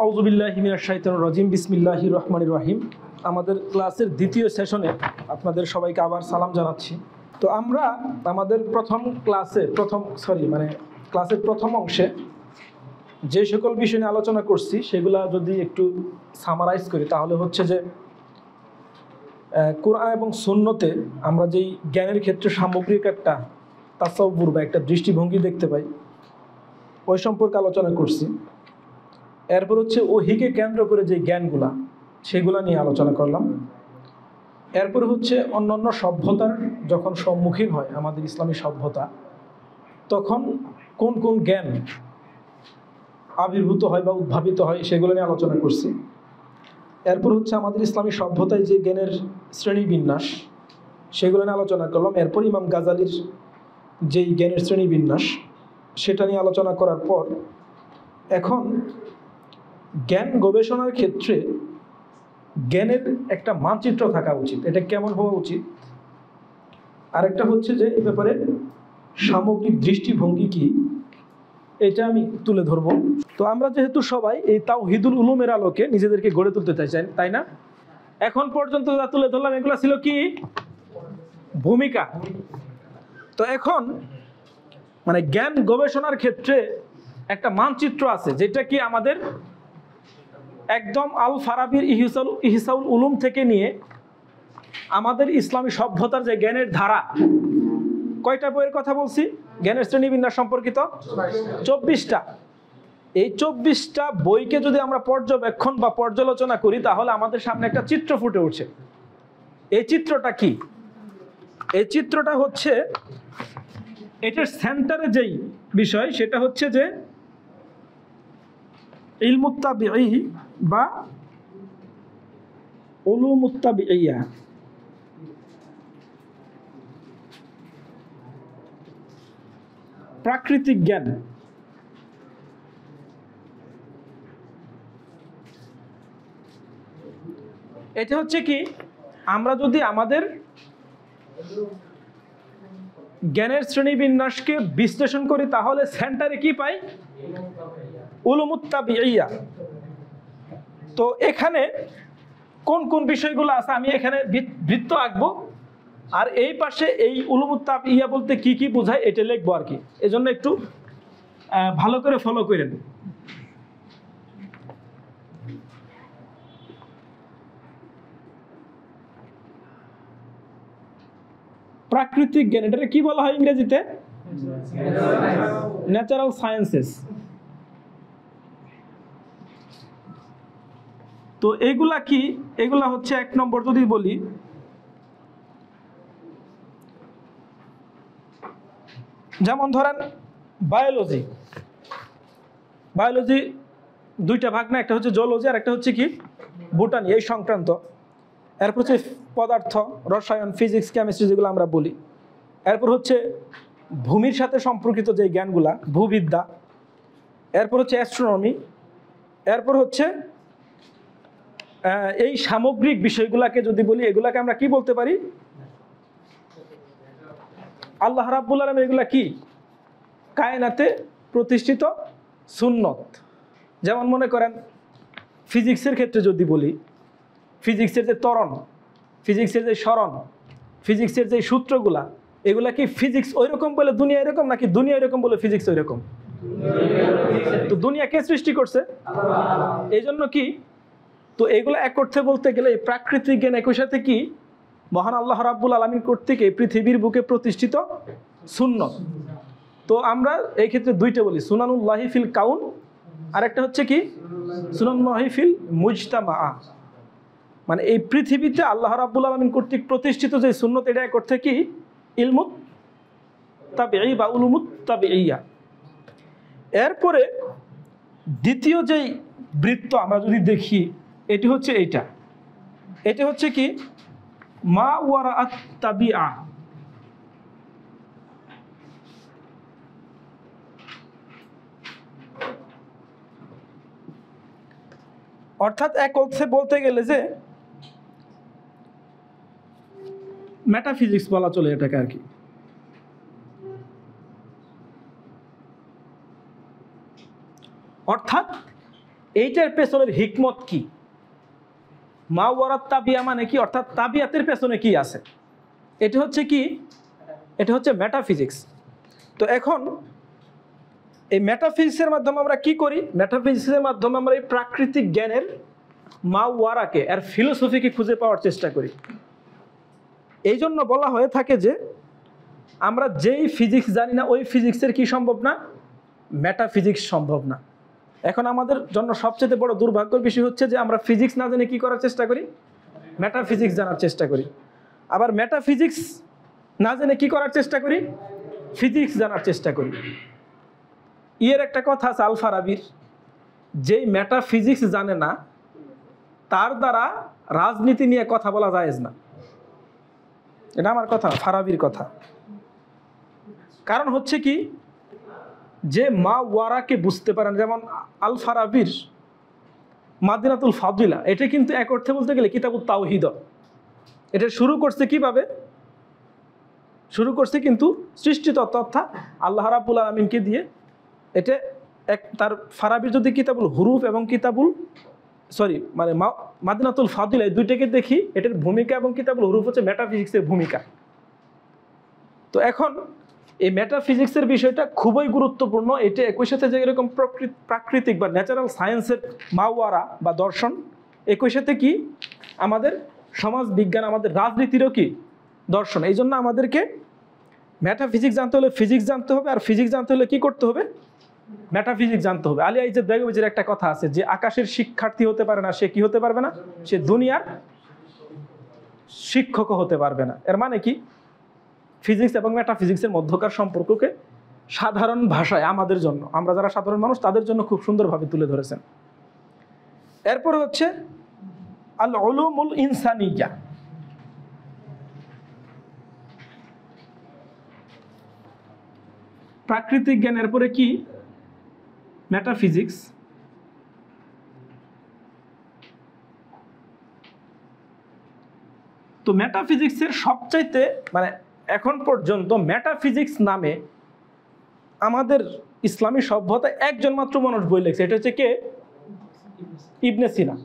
আউযুবিল্লাহি মিনাশ শাইতানির রাজিম বিসমিল্লাহির রহমানির রহিম। আমাদের ক্লাসের দ্বিতীয় সেশনে আপনাদের সবাইকে আবার সালাম জানাচ্ছি। তো আমরা আমাদের ক্লাসের প্রথম অংশে যে সকল বিষয় নিয়ে আলোচনা করছি সেগুলা যদি একটু সামারাইজ করি তাহলে হচ্ছে যে কোরআন এবং সুন্নতে আমরা যেই জ্ঞানের ক্ষেত্রে সামগ্রিক একটা তাসাউবুর বা একটা দৃষ্টিভঙ্গি দেখতে পাই ওই সম্পর্কে আলোচনা করছি। এরপর হচ্ছে ওহীকে কেন্দ্র করে যে জ্ঞানগুলা সেগুলা নিয়ে আলোচনা করলাম। এরপর হচ্ছে অন্যান্য সভ্যতার যখন সম্মুখীন হয় আমাদের ইসলামী সভ্যতা তখন কোন কোন জ্ঞান আবির্ভূত হয় বা উদ্ভাবিত হয় সেগুলো নিয়ে আলোচনা করছি। এরপর হচ্ছে আমাদের ইসলামী সভ্যতায় যে জ্ঞানের শ্রেণীবিন্যাস সেগুলো নিয়ে আলোচনা করলাম। এরপর ইমাম গাজালির যেই জ্ঞানের শ্রেণীবিন্যাস সেটা নিয়ে আলোচনা করার পর এখন জ্ঞান গবেষণার ক্ষেত্রে জ্ঞানের একটা মানচিত্র থাকা উচিত, এটা কেমন হওয়া উচিত। আরেকটা হচ্ছে যে এই ব্যাপারে সামগ্রিক দৃষ্টিভঙ্গি কি এটা আমি তুলে ধরব। তো আমরা যেহেতু সবাই এই তাওহীদুল উলুমের আলোকে নিজেদেরকে গড়ে তুলতে চাই, তাই না? এখন পর্যন্ত যা তুলে ধরলাম এগুলো ছিল কি ভূমিকা। তো এখন মানে জ্ঞান গবেষণার ক্ষেত্রে একটা মানচিত্র আছে যেটা কি আমাদের একদম আল ফারাবির ইহসাউল উলুম থেকে নিয়ে আমাদের ইসলামী সভ্যতার যে জ্ঞানের ধারা, কয়টা বইয়ের কথা বলছি জ্ঞানের শ্রেণীবিন্যাস সম্পর্কিত? 24টা। এই 24টা বইকে যদি আমরা পর্যবেক্ষণ বা পর্যালোচনা করি তাহলে আমাদের সামনে একটা চিত্র ফুটে উঠছে। এই চিত্রটা কি? এই চিত্রটা হচ্ছে এটার সেন্টারে যেই বিষয় সেটা হচ্ছে যে ইলমুত তাবিঈ বা উলুমুত তাবিঈয়া। প্রাকৃতিক জ্ঞান। এটা হচ্ছে কি আমরা যদি আমাদের জ্ঞানের শ্রেণীবিন্যাসকে বিশ্লেষণ করি তাহলে সেন্টারে কি পাই? উলুমুত তাবিঈয়া। তো এখানে কোন কোন বিষয়গুলো আছে আমি এখানে বৃত্ত আঁকবো আর এই পাশে এই উলুমুত তাবিঈয়া বলতে কি কি বোঝায় এটা লিখবো আর কি। এজন্য একটু ভালো করে ফলো করেন। প্রাকৃতিক জ্ঞান এটাকে কি বলা হয় ইংরেজিতে? Natural sciences. তো এগুলা কি? এগুলা হচ্ছে এক নম্বর যদি বলি যেমন ধরেন বায়োলজি। বায়োলজি দুইটা ভাগ না, একটা হচ্ছে জুলজি আর একটা হচ্ছে কি বোটানি, এই সংক্রান্ত। এরপর হচ্ছে পদার্থ, রসায়ন, ফিজিক্স, কেমিস্ট্রি যেগুলো আমরা বলি। এরপর হচ্ছে ভূমির সাথে সম্পর্কিত যে জ্ঞানগুলা, ভূবিদ্যা। এরপর হচ্ছে অ্যাস্ট্রোনমি। এরপর হচ্ছে এই সামগ্রিক বিষয়গুলাকে যদি বলি এগুলাকে আমরা কি বলতে পারি? আল্লাহ রাব্বুল আলামিন এগুলা কি কায়নাতে প্রতিষ্ঠিত সুন্নত। যেমন মনে করেন ফিজিক্সের ক্ষেত্রে যদি বলি ফিজিক্সের যে ত্বরণ, ফিজিক্সের যে সরণ, ফিজিক্সের যে সূত্রগুলা, এগুলা কি ফিজিক্স ওই রকম বলে দুনিয়া এরকম, নাকি দুনিয়া এরকম বলে ফিজিক্স ওই রকম? তো দুনিয়া কে সৃষ্টি করছে? এই জন্য কি তো এগুলো এক করতে বলতে গেলে এই প্রাকৃতিক জ্ঞান একই সাথে কি মহান আল্লাহ রাব্বুল আলামিন কর্তৃক এই পৃথিবীর বুকে প্রতিষ্ঠিত সুন্নত। তো আমরা এই ক্ষেত্রে দুইটা বলি, সুনানুল্লাহি ফিল কাউন আর একটা হচ্ছে কি সুনানুল্লাহি ফিল মুজতামা। মানে এই পৃথিবীতে আল্লাহ রাব্বুল আলামিন কর্তৃক প্রতিষ্ঠিত যে সুন্নত এটা এক অর্থে কি ইলমুত তাবিঈ বা উলুমুত তাবিঈয়া। এরপরে দ্বিতীয় যেই বৃত্ত আমরা যদি দেখি এটি হচ্ছে এইটা, এটি হচ্ছে কি মা ওয়ারাআত তাবিআ। অর্থাৎ এক অর্থে বলতে গেলে যে মেটাফিজিক্স বলা চলে এটাকে আর কি। অর্থাৎ এইটার পেছনের হিকমত কি, মা ওয়ারাত তাবিয়া মানে কি, অর্থাৎ তাবিয়াতের পেছনে কি আছে, এটা হচ্ছে কি, এটা হচ্ছে মেটাফিজিক্স। তো এখন এই মেটাফিজিক্সের মাধ্যমে আমরা কি করি, মেটাফিজিক্সের মাধ্যমে আমরা এই প্রাকৃতিক জ্ঞানের মা ওয়ারাকে, এর ফিলোসফিকে খুঁজে পাওয়ার চেষ্টা করি। এই জন্য বলা হয়ে থাকে যে আমরা যেই ফিজিক্স জানি না ওই ফিজিক্সের কি সম্ভব না, মেটাফিজিক্স সম্ভব না। এখন আমাদের জন্য সবচেয়ে বড় দুর্ভাগ্যের বিষয় হচ্ছে যে আমরা ফিজিক্স না জেনে কি করার চেষ্টা করি, মেটাফিজিক্স জানার চেষ্টা করি। আবার মেটাফিজিক্স না জেনে কি করার চেষ্টা করি, ফিজিক্স জানার চেষ্টা করি। এর একটা কথা আছে আল ফারাবির, যেই মেটাফিজিক্স জানে না তার দ্বারা রাজনীতি নিয়ে কথা বলা জায়েজ না। এটা আমার কথা, ফারাবির কথা। কারণ হচ্ছে কি, যে মা ওয়ারাকে বুঝতে পারেন, যেমন আল ফারাবির মাদিনাতুল ফাদিলা, এটা কিন্তু এক অর্থে বলতে গেলে কিতাবুত তাওহীদ। এটা শুরু করছে কিভাবে, শুরু করছে কিন্তু সৃষ্টিতত্ত্ব অর্থাৎ আল্লাহ রাব্বুল আলামিনকে দিয়ে। এটা এক তার ফারাবির যদি কিতাবুল হুরুফ এবং মানে মাদিনাতুল ফাদিলা এই দুইটাকে দেখি, এটার ভূমিকা এবং কিতাবুল হুরুফ হচ্ছে মেটাফিজিক্সের ভূমিকা। তো এখন এই মেটাফিজিক্সের বিষয়টা খুবই গুরুত্বপূর্ণ। এটা একই সাথে যে এরকম প্রাকৃতিক বা ন্যাচারাল সায়েন্সের মাওয়ারা বা দর্শন, একই সাথে কি আমাদের সমাজ বিজ্ঞান, আমাদের রাজনীতিরও কি দর্শন। এই জন্য আমাদেরকে মেটাফিজিক্স জানতে হলে ফিজিক্স জানতে হবে, আর ফিজিক্স জানতে হলে কি করতে হবে, মেটাফিজিক্স জানতে হবে। আলী আইজাদ বেগমের একটা কথা আছে যে আকাশের শিক্ষার্থী হতে পারে না, সে কি হতে পারবে না, সে দুনিয়ার শিক্ষকও হতে পারবে না। এর মানে কি, ফিজিক্স এবং মেটাফিজিক্সের মধ্যকার সম্পর্ককে সাধারণ ভাষায় আমাদের জন্য, আমরা যারা সাধারণ মানুষ তাদের জন্য খুব সুন্দরভাবে তুলে ধরেছেন। এরপরে হচ্ছে আল উলুমুল ইনসানিয়া। প্রাকৃতিক জ্ঞানের পরে কি, মেটাফিজিক্স। তো মেটাফিজিক্সের সবচাইতে মানে এখন পর্যন্ত মেটাফিজিক্স নামে আমাদের ইসলামী সভ্যতায় একজন মাত্র মানুষ বই লিখছে, এটা হচ্ছে কে, ইবনে সিনা।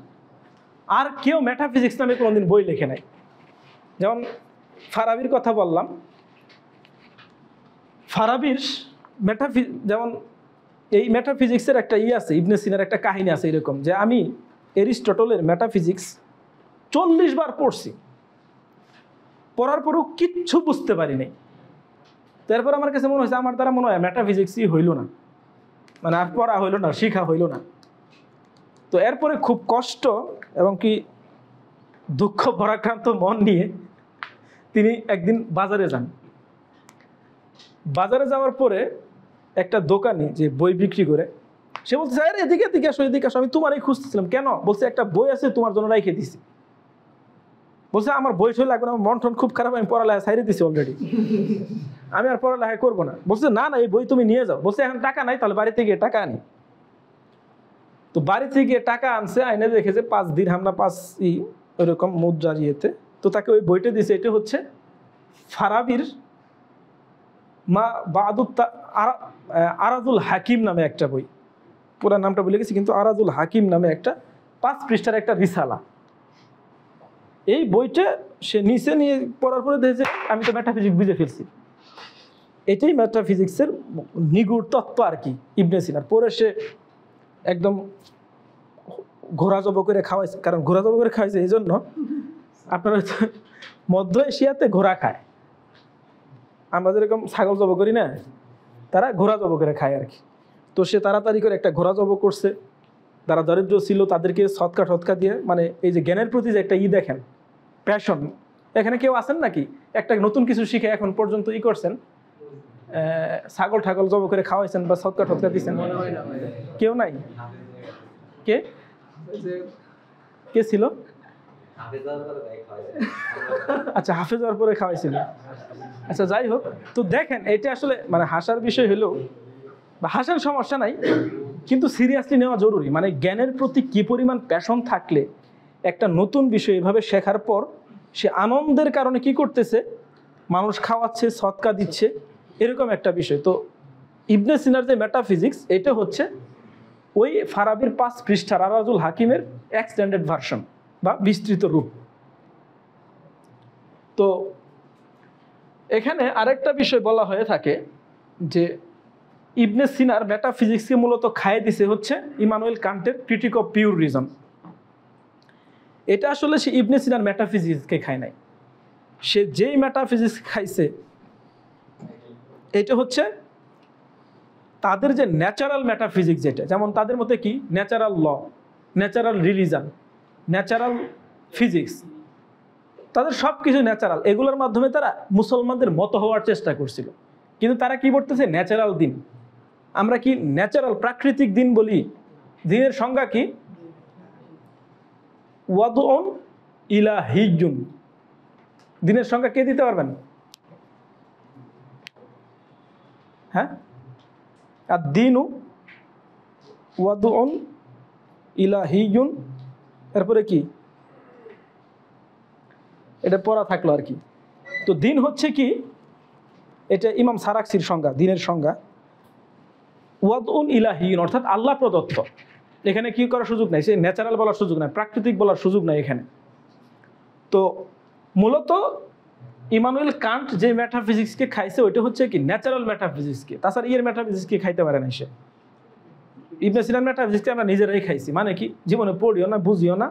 আর কেউ মেটাফিজিক্স নামে কোনোদিন বই লেখে নাই। যেমন ফারাবির কথা বললাম, ফারাবির যেমন এই মেটাফিজিক্সের একটা আছে, ইবনে সিনার একটা কাহিনী আছে এরকম, যে আমি এরিস্টটলের মেটাফিজিক্স 40 বার পড়ছি, পড়ার পরও কিচ্ছু বুঝতে পারি নাই। তারপর আমার কাছে মনে হয়েছে আমার দ্বারা মনে হয় মেটাফিজিক্সই হইল না, মানে আর পড়া হইল না, শিখা হইল না। তো এরপরে খুব কষ্ট এবং কি দুঃখ পরাক্রান্ত মন নিয়ে তিনি একদিন বাজারে যান। বাজারে যাওয়ার পরে একটা দোকানি যে বই বিক্রি করে, সে বলছে আরে এদিকে এদিকে আসো, এদিকে আসো, আমি তোমারই খুঁজতেছিলাম। কেন? বলছে একটা বই আছে তোমার জন্য রেখে দিছি। বলছে আমার বই সই লাগবে না, আমার মন টন খুব খারাপ, আমি পড়ালেখা ছাইড়ে দিছি অলরেডি, আমি আর পড়ালেখা করবো না। বলছে না না, এই বই তুমি নিয়ে যাও। বলছে এখন টাকা নাই, তাহলে বাড়িতে গিয়ে টাকা আনি। তো বাড়িতে গিয়ে টাকা আনছে, আইনে দেখেছে 5 দিরহাম না 5 ওইরকম মুদ্রার ইয়েতে। তো তাকে ওই বইটা দিয়েছে, এটা হচ্ছে ফারাবির আরাজুল হাকিম নামে একটা বই, পুরা নামটা ভুলে গেছি, কিন্তু আরাজুল হাকিম নামে একটা 5 পৃষ্ঠার একটা রিসালা। এই বইটা সে নিচে নিয়ে পড়ার পরে দেখেছে আমি তো মেটাফিজিক্স বুঝে ফেলছি। এটাই মেটাফিজিক্সের নিগুড় তত্ত্ব আর কি, ইবনে সিনার। পরে সে একদম ঘোড়া জব করে খাওয়াইছে, কারণ ঘোড়া জব করে খাওয়াইছে এই জন্য আপনারা মধ্য এশিয়াতে ঘোড়া খায়, আমরা যেরকম ছাগল জব করি না, তারা ঘোড়া জব করে খায় আর কি। তো সে তাড়াতাড়ি করে একটা ঘোড়া জব করছে। যারা দরিদ্র ছিল তাদেরকে সৎকা ঠৎকা দিয়ে, মানে এই যে জ্ঞানের প্রতি যে একটা দেখেন প্যাশন, এখানে কেউ আছেন নাকি একটা নতুন কিছু শিখে এখন পর্যন্ত করছেন, ছাগল ঠাগল জব করে খাওয়াইছেন বা সৎকা ঠৎকা দিচ্ছেন? কেউ নাই। কে কে ছিল? আচ্ছা, হাফেজ হওয়ার পরে খাওয়াইছিল। আচ্ছা, যাই হোক। তো দেখেন এটা আসলে মানে হাসার বিষয় হলেও, বা হাসার সমস্যা নাই, কিন্তু সিরিয়াসলি নেওয়া জরুরি। মানে জ্ঞানের প্রতি কি পরিমাণ প্যাশন থাকলে একটা নতুন বিষয় এভাবে শেখার পর সে আনন্দের কারণে কি করতেছে, মানুষ খাওয়াচ্ছে, সৎকা দিচ্ছে, এরকম একটা বিষয়। তো ইবনে সিনার যে মেটাফিজিক্স, এটা হচ্ছে ওই ফারাবির 5 পৃষ্ঠার আরাজুল হাকিমের এক্সটেন্ডেড ভার্সন বা বিস্তৃত রূপ। তো এখানে আরেকটা বিষয় বলা হয়ে থাকে যে ইবনে সিনার মেটাফিজিক্সকে মূলত খাইয়ে দিছে হচ্ছে ইমানুয়েল কান্টের ক্রিটিক অফ পিওর রিজন। এটা আসলে সে ইবনে সিনার মেটাফিজিক্সকে খায় নাই, সে যেই মেটাফিজিক্স খাইছে এটা হচ্ছে তাদের যে ন্যাচারাল মেটাফিজিক্স, যেটা যেমন তাদের মধ্যে কি ন্যাচারাল ল, ন্যাচারাল রিলিজন, ন্যাচারাল ফিজিক্স, তাদের সব কিছু ন্যাচারাল, এগুলোর মাধ্যমে তারা মুসলমানদের মতো হওয়ার চেষ্টা করছিল। কিন্তু তারা কি বলতেছে ন্যাচারাল দিন, আমরা কি ন্যাচারাল প্রাকৃতিক দিন বলি। দিনের সংজ্ঞা কি? ওয়াদউন ইলাহিয়ুন। দিনের সংজ্ঞা কে দিতে পারবেন? হ্যাঁ, আর দিনু ওয়াদউন ইলাহিয়ুন, এরপরে কি এটা পড়া থাকলো আর কি। তো দিন হচ্ছে কি, এটা ইমাম সারাক্সির সংজ্ঞা, দিনের সংজ্ঞা ওয়াদউন ইলাহিয়ুন অর্থাৎ আল্লাহ প্রদত্ত। এখানে কি করার সুযোগ নাই, সে ন্যাচারাল বলার সুযোগ নাই, প্রাকৃতিক বলার সুযোগ নাই এখানে। তো মূলত ইমানুয়েল কান্ট যে মেটাফিজিক্সকে খাইছে ওইটা হচ্ছে কি ন্যাচারাল মেটাফিজিক্সকে, তাছাড়া ইয়ের মেটাফিজিক্সকে খাইতে পারে না সে। ইবনে সিনার মেটাফিজিক্সকে আমরা নিজেরাই খাইছি, মানে কি জীবনে পড়িও না, বুঝিও না,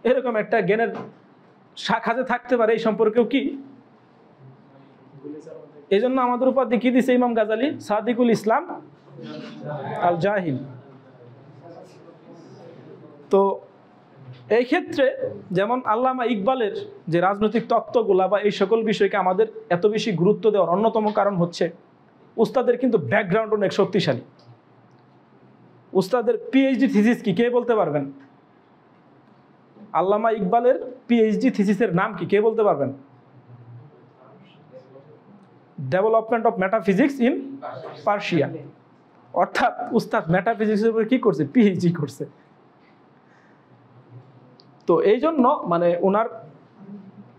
এরকম একটা জ্ঞানের শাখা যে থাকতে পারে এই সম্পর্কেও কি। এই জন্য আমাদের উপাধি কি দিছে ইমাম গাজালি? সাদিকুল ইসলাম আল জাহিল। তো এই ক্ষেত্রে যেমন আল্লামা ইকবালের যে রাজনৈতিক তত্ত্বগুলা বা এই সকল বিষয়কে আমাদের এত বেশি গুরুত্ব দেওয়ার অন্যতম কারণ হচ্ছে উস্তাদের কিন্তু ব্যাকগ্রাউন্ড অনেক শক্তিশালী। উস্তাদের পিএইচডি থিসিস কি কে বলতে পারবেন? আল্লামা ইকবালের পিএইচডি থিসিসের নাম কি কে বলতে পারবেন? Development of metaphysics in Persia. অর্থাৎ উস্তাদ মেটাফিজিক্সের উপরে কি করছে? পিএইচডি করছে। তো এই জন্য মানে ওনার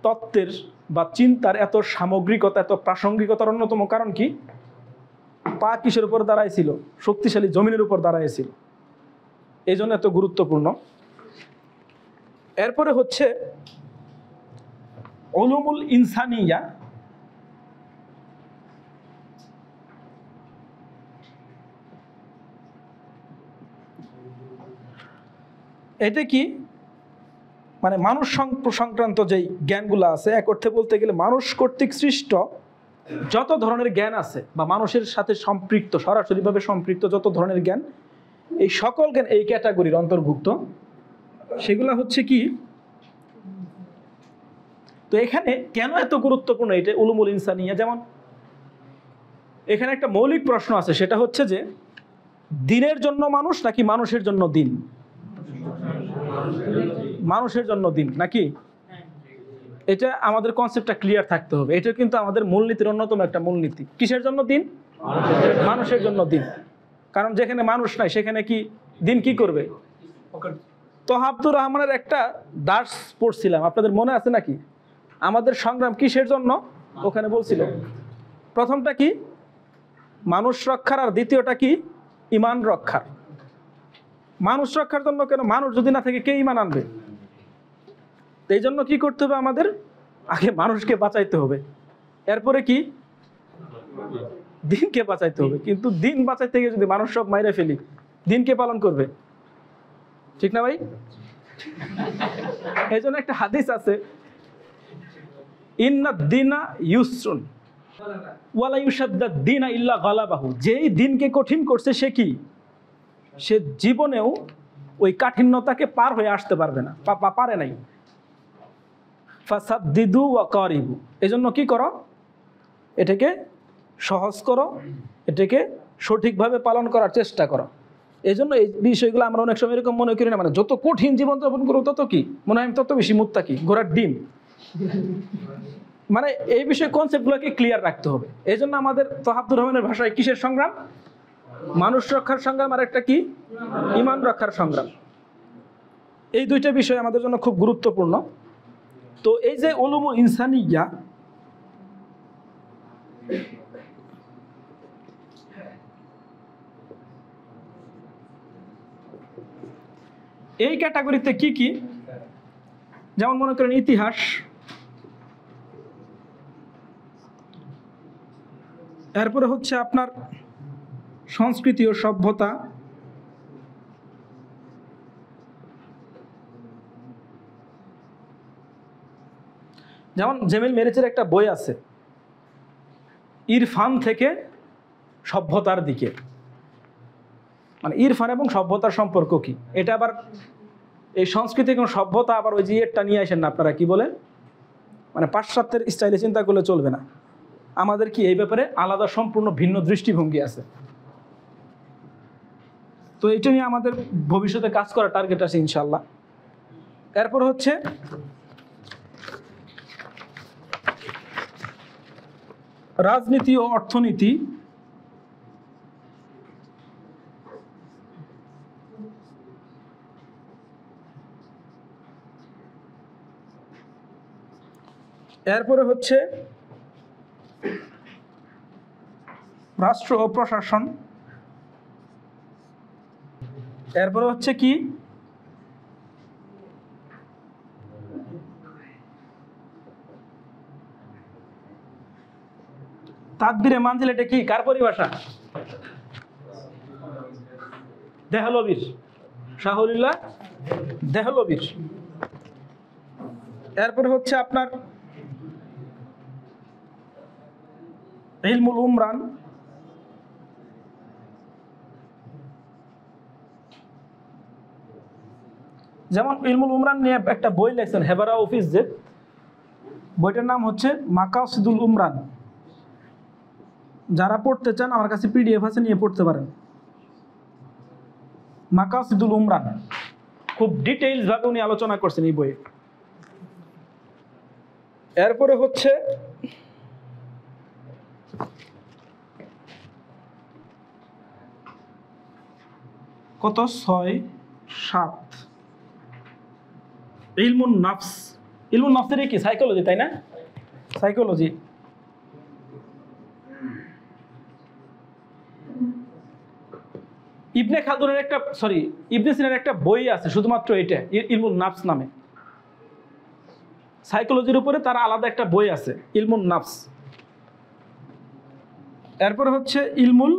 তত্ত্বের বা চিন্তার এত সামগ্রিকতা, এত প্রাসঙ্গিকতার অন্যতম কারণ কি, পা কিসের উপর দাঁড়াইছিল? শক্তিশালী জমিনের উপর দাঁড়াইছিল, এই জন্য এত গুরুত্বপূর্ণ। এরপরে হচ্ছে উলুমুল ইনসানিয়া। এটা কি মানে মানুষ সংক্রান্ত যেই জ্ঞানগুলো আছে, এক অর্থে বলতে গেলে মানুষ কর্তৃক সৃষ্ট যত ধরনের জ্ঞান আছে বা মানুষের সাথে সম্পৃক্ত, সরাসরিভাবে সম্পৃক্ত যত ধরনের জ্ঞান, এই সকল জ্ঞান এই ক্যাটাগরির অন্তর্ভুক্ত। সেগুলো হচ্ছে কি, তো এখানে কেন এত গুরুত্বপূর্ণ এটা উলুমুল ইনসানিয়া? যেমন এখানে একটা মৌলিক প্রশ্ন আছে, সেটা হচ্ছে যে দিনের জন্য মানুষ নাকি মানুষের জন্য দিন? মানুষের জন্য দিন নাকি? এটা আমাদের কনসেপ্টটা ক্লিয়ার থাকতে হবে। এটা কিন্তু আমাদের মূলনীতির অন্যতম একটা মূলনীতি। কিসের জন্য দিন? মানুষের জন্য দিন। কারণ যেখানে মানুষ নাই সেখানে কি দিন কি করবে? তো আব্দুর রহমানের একটা দাস পড়ছিলাম, আপনাদের মনে আছে নাকি? আমাদের সংগ্রাম কিসের জন্য ওখানে বলছিল, প্রথমটা কি মানুষ রক্ষার, আর দ্বিতীয়টা কি ঈমান রক্ষার। মানুষ রক্ষার জন্য কেন? মানুষ যদি না থাকে কে ঈমান আনবে? এই জন্য কি করতে হবে আমাদের? আগে মানুষকে বাঁচাইতে হবে, এরপরে কি দিনকে বাঁচাইতে হবে। কিন্তু দিন বাঁচাইতে গিয়ে যদি মানুষ সব মাইরে ফেলি, দিনকে পালন করবে? ঠিক না ভাই? এই জন্য একটা হাদিস আছে, ইন্না দিনা ইউসরুন ওয়ালা ইউশাদ্দাদ দিনা ইল্লা গালাবাহু। যেই দিনকে কঠিন করছে সে কি, সে জীবনেও ওই কাঠিন্যতাকে পার হয়ে আসতে পারবে না, পারে নাই। ফাসাদ্দিদু ওয়া কারিবু। এজন্য কি করো? এটাকে সহজ করো, এটাকে সঠিকভাবে পালন করার চেষ্টা করো। এই জন্য এই বিষয়গুলো আমরা অনেক সময় এরকম মনে করি না, মানে যত কঠিন জীবনযাপন করবো তত কি মনে হয় আমি তত বেশি মুত্তাকি, ঘোড়ার ডিম। মানে এই বিষয়ে কনসেপ্টগুলোকে ক্লিয়ার রাখতে হবে। এই জন্য আমাদের আব্দুর রহমানের ভাষায় কিসের সংগ্রাম? মানুষ রক্ষার সংগ্রাম, আর একটা কি ঈমান রক্ষার সংগ্রাম। এই দুইটা বিষয় আমাদের জন্য খুব গুরুত্বপূর্ণ। তো এই যে উলুমুল ইনসানিয়া, এই ক্যাটাগরিতে কি কি, যেমন মনে করেন ইতিহাস, এরপরে হচ্ছে আপনার সংস্কৃতি ও সভ্যতা, যেমন জেমিল মেরিচের একটা বই আছে ইরফান থেকে সভ্যতার দিকে, মানে ইরফান এবং সভ্যতার সম্পর্ক কি। এটা আবার এই সংস্কৃতি এবং সভ্যতা আবার ওই যে একটা নিয়ে আসেন না আপনারা, কি বলেন, মানে পাশ্চাত্যের স্টাইলে চিন্তা করলে চলবে না, আমাদের কি এই ব্যাপারে আলাদা সম্পূর্ণ ভিন্ন দৃষ্টিভঙ্গি আছে। তো এটা নিয়ে আমাদের ভবিষ্যতে কাজ করার টার্গেট আছে ইনশাল্লাহ। এরপর হচ্ছে রাজনীতি ও অর্থনীতি, এরপরে হচ্ছে রাষ্ট্র ও প্রশাসন, এরপরে হচ্ছে কি তাকদিরে মানজিল, এটা কি কার পরিভাষা? দেহলভির, শাহুলিল্লাহ দেহলভির। এরপরে হচ্ছে আপনার ইলমুল উমরান, যেমন ইলমুল উমরান নিয়ে একটা বই লেখছেন হেবারা অফিস, যে বইটার নাম হচ্ছে মাকাসিদুল উমরান। যারা পড়তে চান আমার কাছে পিডিএফ আছে, নিয়ে পড়তে পারেন। মাকাসিদুল উমরান খুব ডিটেইলস ভাবে উনি আলোচনা করছেন এই বইয়ে। এরপরে হচ্ছে কত 6-7 ইলমুন নাফস। ইলমুন নাফসের কি সাইকোলজি, তাই না? সাইকোলজি। ইবনে খালদুনের একটা ইবনে সিনার একটা বই আছে শুধুমাত্র এটা, ইলমুন নাফস নামে। সাইকোলজির উপরে তার আলাদা একটা বই আছে, ইলমুন নাফস। এরপরে হচ্ছে ইলমুল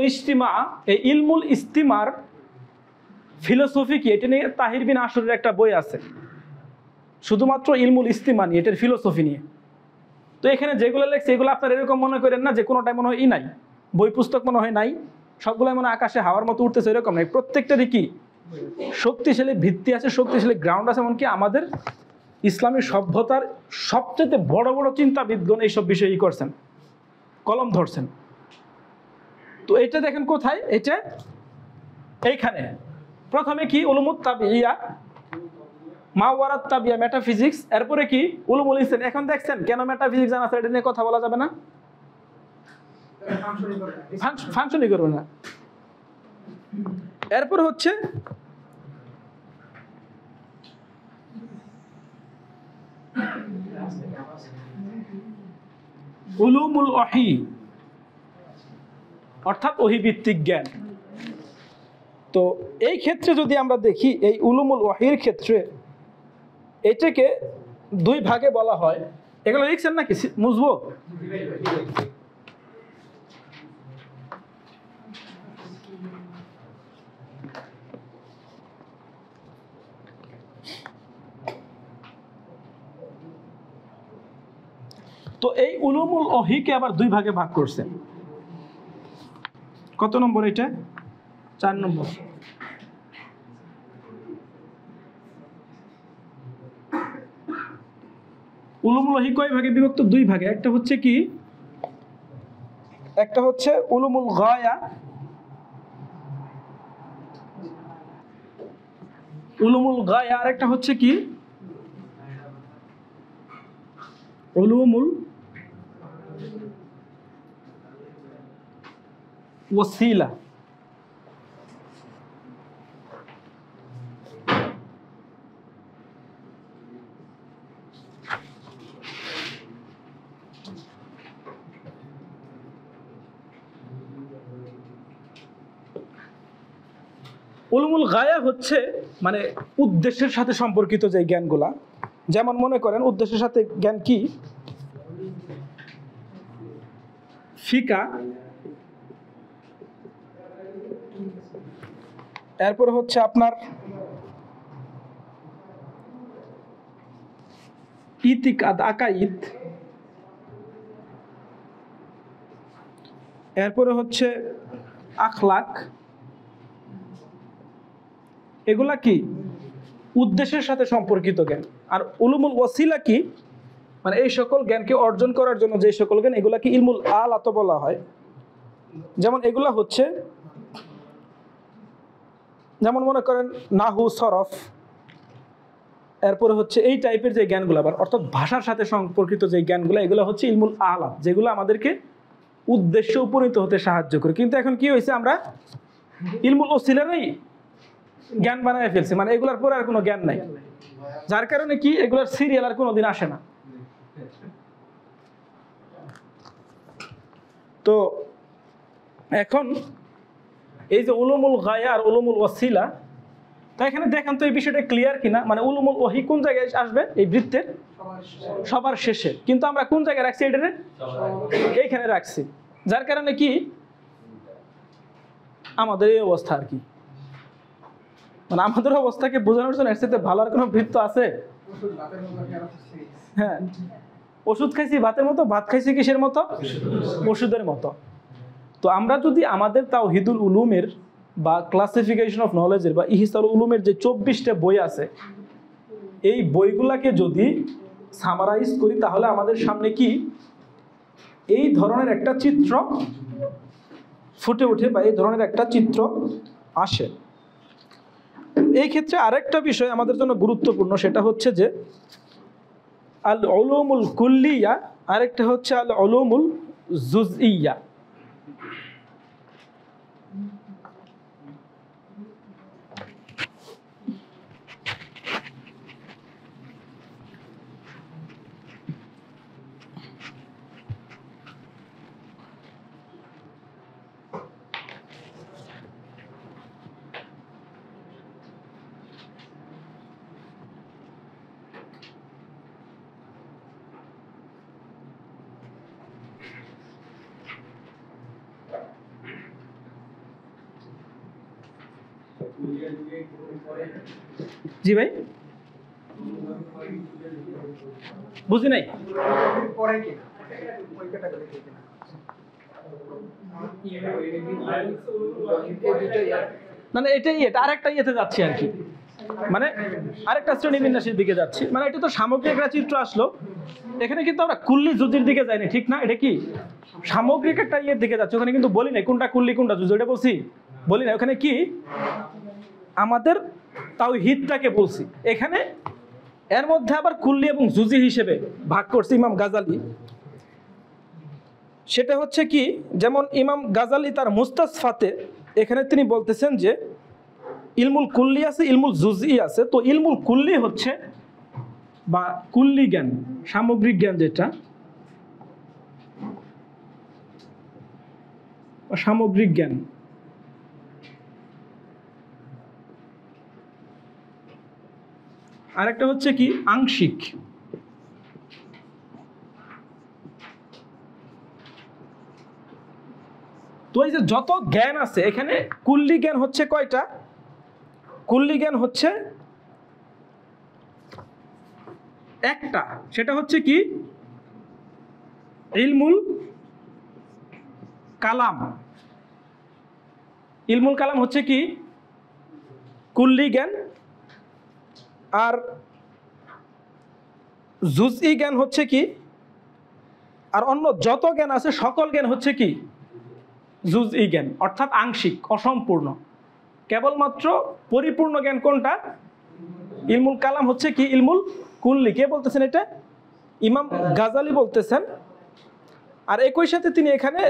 ইস্তিমা। এই ইলমুল ইস্তিমার ফিলোসফি কি, এটা নিয়ে তাহির বিন আশুরের একটা বই আছে, শুধুমাত্র ইলমুল ইস্তিমা নিয়ে, এটার ফিলোসফি নিয়ে। তো এখানে যেগুলো লেখছে এগুলো আপনার এরকম মনে করেন না যে কোনোটাই মনে হয় নাই, বই পুস্তক মনে হয় নাই, সবগুলাই মনে আকাশে হাওয়ার মতো উঠতেছে, এরকম নাই। প্রত্যেকটারই কি শক্তিশালী ভিত্তি আছে, শক্তিশালী গ্রাউন্ড আছে। এমনকি আমাদের ইসলামী সভ্যতার সবচেয়ে বড় বড় চিন্তাবিদগণ এইসব বিষয়ই করছেন, কলম ধরছেন। তো এটা দেখেন কোথায়, এটা এইখানে প্রথমে কি উলুমুত তাবিইয়া, মাওয়ারাত তাবিয়া, মেটাফিজিক্স। এরপরে কি উলুমুল ইনসান। এখন দেখছেন কেন মেটাফিজিক্স জানা আছে, এটা নিয়ে কথা বলা যাবে না, ফাংশনই করবে না। এরপর হচ্ছে উলুমুল ওহী, অর্থাৎ ওহীভিত্তিক জ্ঞান। তো এই ক্ষেত্রে যদি আমরা দেখি, এই উলুমুল ওহীর ক্ষেত্রে এটাকে দুই ভাগে বলা হয়। এগুলো লিখছেন নাকি মুজবো? তো এই উলুমুল ওহীকে আবার দুই ভাগে ভাগ করছেন। কত নম্বর এটা? 4 নম্বর। উলুমুল ওহী কয় ভাগে বিভক্ত? দুই ভাগে। একটা হচ্ছে কি, একটা হচ্ছে উলুমুল গায়া, উলুমুল গায়া, আর একটা হচ্ছে কি উলুমুল ওয়াসিলা। উলুমুল গায়া হচ্ছে মানে উদ্দেশ্যের সাথে সম্পর্কিত যে জ্ঞানগুলা, যেমন মনে করেন উদ্দেশ্যের সাথে জ্ঞান কি, ফিকা, এরপর হচ্ছে আপনার ইতিকাদ আকাইদ, এরপরে হচ্ছে আখলাক, এগুলা কি উদ্দেশ্যের সাথে সম্পর্কিত জ্ঞান। আর উলুমুল ওয়াসিলা কি, মানে এই সকল জ্ঞানকে অর্জন করার জন্য যে সকল জ্ঞান, এগুলা কি ইলমুল আলাত বলা হয়। যেমন এগুলা হচ্ছে, যেমন মনে করেন নাহু, সরফ, এরপরে হচ্ছে এই টাইপের যে জ্ঞানগুলো, আবার অর্থাৎ ভাষার সাথে সম্পর্কিত যে জ্ঞানগুলো, এগুলো হচ্ছে ইলমুল আলাত, যেগুলো আমাদেরকে উদ্দেশ্যে উপনীত হতে সাহায্য করে। কিন্তু এখন কি হয়েছে, আমরা ইলমুল ওসিলারই জ্ঞান বানায় ফেলছি, মানে এগুলার পরে আর কোনো জ্ঞান নাই, যার কারণে কি এগুলার সিরিয়াল আর কোনোদিন আসে না। তো এখন এই যে উলুমুল গায়া আর উলুমুল ওয়াসিলা, তো এখানে দেখেন তো এই বিষয়টা ক্লিয়ার কিনা, মানে উলুমুল ওয়াহি কোন জায়গায় আসবে, এই বৃত্তের সবার শেষে, কিন্তু আমরা কোন জায়গায় রাখছি, এটারে এইখানে রাখছি, যার কারণে কি আমাদের এই অবস্থা আর কি, মানে আমাদের অবস্থাকে বোঝানোর জন্য এর সাথে ভালো আর কোনো বৃত্ত আছে? হ্যাঁ, ওষুধ খাইছি ভাতের মতো, ভাত খাইছি কিসের মতো, ওষুধের মতো। তো আমরা যদি আমাদের তাওহীদুল উলুমের বা ক্লাসিফিকেশন অফ নলেজের বা ইহসানুল উলুমের যে 24টা বই আছে, এই বইগুলাকে যদি সামারাইজ করি, তাহলে আমাদের সামনে কি এই ধরনের একটা চিত্র ফুটে ওঠে, বা এই ধরনের একটা চিত্র আসে। এই ক্ষেত্রে আরেকটা বিষয় আমাদের জন্য গুরুত্বপূর্ণ, সেটা হচ্ছে যে আল উলুমুল কুল্লিয়া, আরেকটা হচ্ছে আল উলুমুল জুজইয়া। জি ভাই, বুঝি নাই। মানে এটাই, এটা আরেকটা ইয়েতে যাচ্ছি আর কি, মানে আরেকটা শ্রেণী বিন্যাসের দিকে যাচ্ছি। মানে এটা তো সামগ্রিক একটা চিত্র আসলো, এখানে কিন্তু আমরা কুল্লি জুজির দিকে যাইনি, ঠিক না? এটা কি সামগ্রিক একটা ইয়ের দিকে যাচ্ছে, ওখানে কিন্তু বলি নাই কোনটা কুল্লি কোনটা জুজি, এটা বলছি বলি না। ওখানে কি আমাদের তাওহীদটাকে বলছি, এখানে এর মধ্যে আবার কুল্লি এবং জুজি হিসেবে ভাগ করছে ইমাম গাজালি। সেটা হচ্ছে কি, যেমন ইমাম গাজালি তার মুস্তাসফাতে এখানে তিনি বলতেছেন যে ইলমুল কুল্লি আছে, ইলমুল জুজি আছে। তো ইলমুল কুল্লি হচ্ছে বা কুল্লি জ্ঞান, সামগ্রিক জ্ঞান, যেটা সামগ্রিক জ্ঞান। আরেকটা হচ্ছে কি আংশিক। তো এই যে যত জ্ঞান আছে এখানে, কুল্লি জ্ঞান হচ্ছে কয়টা? কুল্লি জ্ঞান হচ্ছে একটা, সেটা হচ্ছে কি ইলমুল কালাম। ইলমুল কালাম হচ্ছে কি কুল্লি জ্ঞান, আর জুজই জ্ঞান হচ্ছে কি, আর অন্য যত জ্ঞান আছে সকল জ্ঞান হচ্ছে কি জুজই জ্ঞান, অর্থাৎ আংশিক, অসম্পূর্ণ। কেবলমাত্র পরিপূর্ণ জ্ঞান কোনটা? ইলমুল কালাম হচ্ছে কি ইলমুল কুল্লি। কে বলতেছেন এটা? ইমাম গাজালি বলতেছেন। আর একই সাথে তিনি এখানে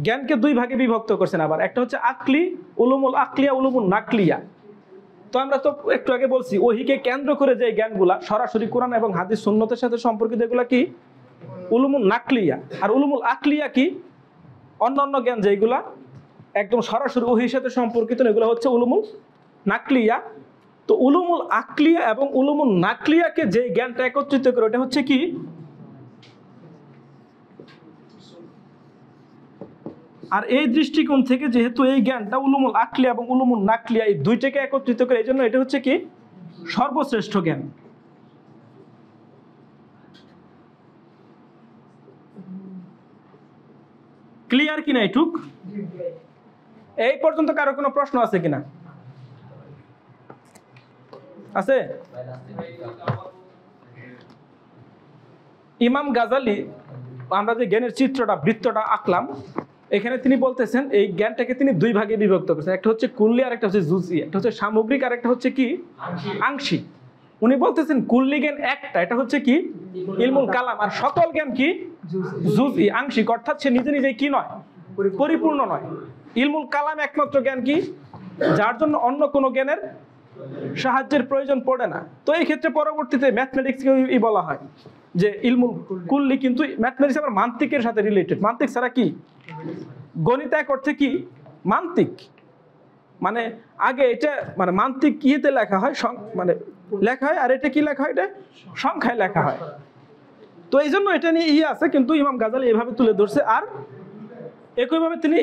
জ্ঞানকে দুই ভাগে বিভক্ত করছেন আবার, একটা হচ্ছে আকলি, উলুমুল আকলিয়া, উলুমুল নাকলিয়া। তো আমরা তো একটু আগে বলছি ওহিকে কেন্দ্র করে যে জ্ঞানগুলা সরাসরি কোরআন এবং হাদিস সুন্নতের সাথে সম্পর্কিত, এগুলা কি উলুমুল নাকলিয়া। আর উলুমুল আকলিয়া কি অন্যান্য জ্ঞান যেগুলা একদম সরাসরি ওহির সাথে সম্পর্কিত, এগুলো হচ্ছে উলুমুল নাকলিয়া। তো উলুমুল আকলিয়া এবং উলুমুল নাকলিয়াকে যে জ্ঞানটা একত্রিত করে ওটা হচ্ছে কি? আর এই দৃষ্টিকোণ থেকে যেহেতু এই জ্ঞানটা উলুমুল আকলিয়া এবং উলুমুল নাকলিয়া এই দুইটাকে একত্রিত করে, এই জন্য এটা হচ্ছে কি সর্বশ্রেষ্ঠ জ্ঞান। ক্লিয়ার কিনা এইটুক? এই পর্যন্ত কারো কোনো প্রশ্ন আছে কিনা? আছে? ইমাম গাজালি, আমরা যে জ্ঞানের চিত্রটা বৃত্তটা আঁকলাম, এখানে তিনি বলতেছেন এই জ্ঞানটাকে তিনি দুই ভাগে বিভক্ত করেছেন, একটা হচ্ছে কুল্লি আর একটা হচ্ছে জুজি, একটা হচ্ছে সামগ্রিক আর একটা হচ্ছে কি আংশিক। উনি বলতেছেন কুল্লি জ্ঞান একটা, এটা হচ্ছে কি ইলমুল কালাম, আর সকল জ্ঞান কি জুজি আংশিক, অর্থাৎ সে নিজে নিজে কি নয়, পরিপূর্ণ নয়। ইলমুল কালাম একমাত্র জ্ঞান কি যার জন্য অন্য কোনো জ্ঞানের সাহায্যের প্রয়োজন পড়ে না। তো এই ক্ষেত্রে পরবর্তীতে ম্যাথমেটিক্সকে বলা হয় যে ইলমুল কুল্লি, কিন্তু ম্যাথমেটিক্স আবার মান্তিকের সাথে রিলেটেড। মান্তিক ছাড়া কি গণিত এক অর্থে কি মান্তিক, মানে আগে এটা মানে মান্তিক ইয়েতে লেখা হয়, মানে লেখা হয়, আর এটা কি লেখা হয়, এটা সংখ্যায় লেখা হয়। তো এই জন্য এটা নিয়ে ইয়ে আছে, কিন্তু ইমাম গাজালি এভাবে তুলে ধরছে। আর একইভাবে তিনি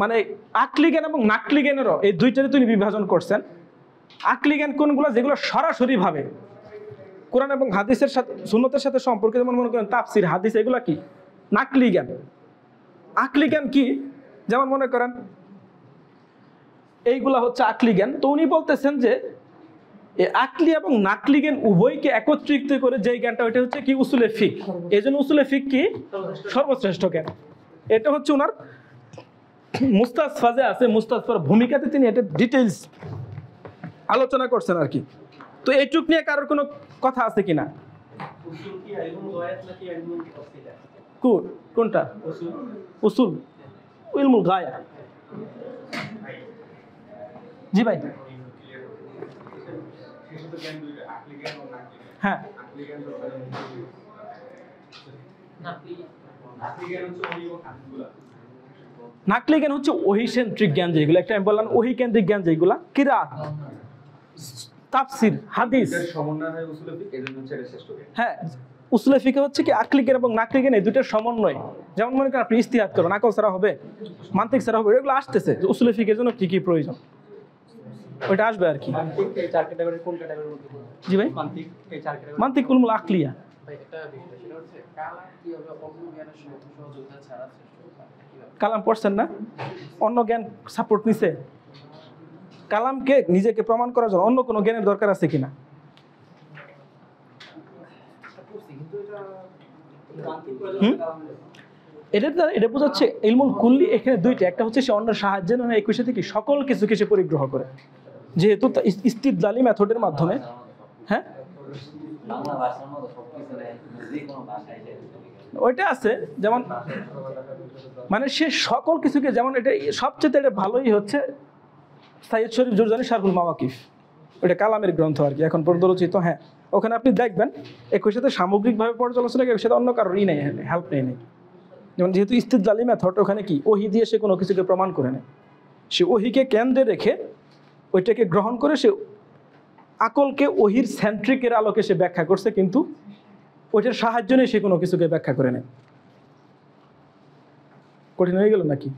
মানে আকলি জ্ঞান এবং নাকলি জ্ঞানেরও এই দুইটারে তিনি বিভাজন করছেন। আকলি জ্ঞান কোনগুলো? যেগুলো সরাসরি ভাবে কোরআন এবং হাদিসের সাথে সুন্নতের সাথে সম্পর্কিত, যেমন মনে করেন তাফসির, হাদিস, এগুলা কি নাকলি জ্ঞান। আকলি জ্ঞান কি? যেমন মনে করেন এইগুলা হচ্ছে আকলি জ্ঞান। তো উনি বলতেছেন যে এই আকলি এবং নাকলি জ্ঞান উভয়কে একত্রিত করে যে জ্ঞানটা, ওইটা হচ্ছে কি উসুলে ফিক। এই জন্য উসুলে ফিক কি সর্বশ্রেষ্ঠ জ্ঞান। এটা হচ্ছে ওনার মুস্তাসফাজে আছে, মুস্তাসফার ভূমিকাতে তিনি এটা ডিটেইলস আলোচনা করছেন আর কি। তো এইটুক নিয়ে কারোর কোনো কথা আছে কিনা? কোনটা উসুল? ইলমুল গায়া। জি ভাই। হ্যাঁ, নাকলি জ্ঞান হচ্ছে ওহিসেন্ট্রিক জ্ঞান যেগুলো, একটা আমি বললাম ওহি কেন্দ্রিক জ্ঞান যেগুলো, কিরাত, তাফসির, হাদিস। হ্যাঁ, উসুলে ফিকহ হচ্ছে কি আকলি জ্ঞান এবং নাকলি জ্ঞান এই দুটোর সমন্বয়। যেমন মনে করেন আপনি ইস্তিহাদ করেন, আকল ছাড়া হবে, মান্তিক ছাড়া হবে, এগুলো আসতেছে উসুলে ফিকের জন্য কি কি প্রয়োজন, ওইটা আসবে আর কি। জি ভাই, মান্তিক উলমুল আকলিয়া। কালাম পড়ছেন না? অন্য জ্ঞান সাপোর্ট নিছে? কালামকে নিজেকে প্রমাণ করার জন্য অন্য কোনো জ্ঞানের দরকার আছে কিনা? এটা বোঝাচ্ছে ইলমুল কুল্লি এখানে দুইটা, একটা হচ্ছে সে অন্যের সাহায্যে নয়, একই সাথে কি সকল কিছুকে সে পরিগ্রহ করে, যেহেতু ইস্তিদলালি মেথডের মাধ্যমে। হ্যাঁ, ওইটা আছে, যেমন মানে সে সকল কিছুকে, যেমন এটা সবচেয়ে এটা ভালোই হচ্ছে সাইয়্যিদ শরীফ জুরজানি শারহুল মাওয়াকিফ, ওটা কালামের গ্রন্থ আর কি, এখন পর্যন্ত রচিত। হ্যাঁ, ওখানে আপনি দেখবেন একই সাথে সামগ্রিকভাবে পর্যালোচনা, একই সাথে অন্য কারোরই নেই, হেল্প নেই। যেমন যেহেতু ইস্তিদলালি মেথড, ওখানে কি ওহি দিয়ে সে কোনো কিছুকে প্রমাণ করে নেয়, সে ওহিকে কেন্দ্রে রেখে ওইটাকে গ্রহণ করে সে আকলকে ওহির সেন্ট্রিকের আলোকে সে ব্যাখ্যা করছে, কিন্তু ওইটার সাহায্য নিয়ে সে কোনো কিছুকে ব্যাখ্যা করে নেয়। কঠিন হয়ে গেল নাকি?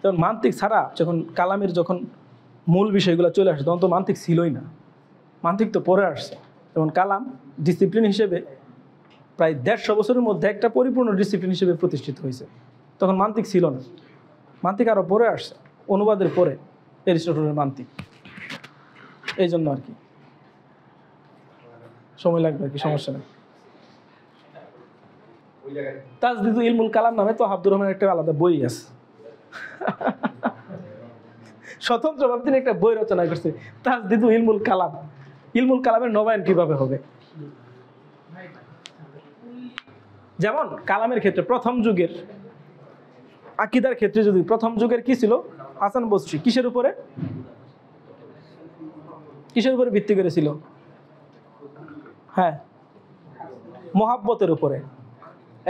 যেমন মান্তিক ছাড়া যখন কালামের যখন মূল বিষয়গুলো চলে আসে, তখন তো মান্তিক ছিলই না, মান্তিক তো পরে আসছে। যেমন কালাম ডিসিপ্লিন হিসেবে প্রায় 150 বছরের মধ্যে একটা পরিপূর্ণ ডিসিপ্লিন হিসেবে প্রতিষ্ঠিত হয়েছে, তখন মান্তিক ছিল না। মান্তিক আরও পরে আসছে, অনুবাদের পরে এরিস্টটলের মান্তিক। এই জন্য আর কি সময় লাগবে আর কি, সমস্যা নেই। তাজদিদুল ইলমুল কালাম নামে তো আব্দুর রহমানের একটা আলাদা বই আছে, স্বতন্ত্রভাবে তিনি একটা বই রচনা করছে, তাজদিদুল ইলমুল কালাম। ইলমুল কালামের নবায়ন কিভাবে হবে? যেমন কালামের ক্ষেত্রে প্রথম যুগের আকীদার ক্ষেত্রে, যদি প্রথম যুগের কি ছিল, হাসান বসরি কিসের উপরে ভিত্তি করেছিল? হ্যাঁ, মোহাব্বতের উপরে।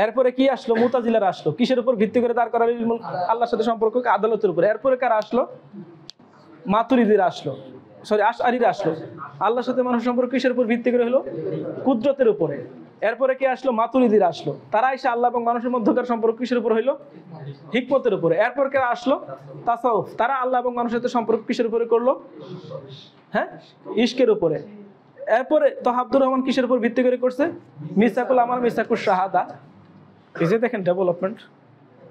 এরপরে কি আসলো? মুতাজিলারা আসলো, কিসের উপর ভিত্তি করে দাঁড় করালো? আল্লাহর সাথে সম্পর্ক আদালতের উপরে। এরপরে কারা আসলো? মাতুরিদিরা আসলো, সরি আশআরীরা আসলো। আল্লাহর সাথে মানুষের সম্পর্ক কিসের উপর ভিত্তি করে হলো? কুদরতের উপরে। এরপরে কে আসলো? মাতুরিদিরা আসলো। তারা এসে আল্লাহ এবং মানুষের মধ্যকার সম্পর্ক কিসের উপর হইলো? হিকমতের উপরে। এরপর কে আসলো? তাসাউফ। তারা আল্লাহ এবং মানুষের সাথে সম্পর্ক কিসের উপরে করলো? হ্যাঁ, ইশকের উপরে। এরপরে তহাবদুর রহমান কিসের উপর ভিত্তি করে করছে? মিসাকুল আমার মিসাকুল শাহাদা। এই যে দেখেন ডেভেলপমেন্ট।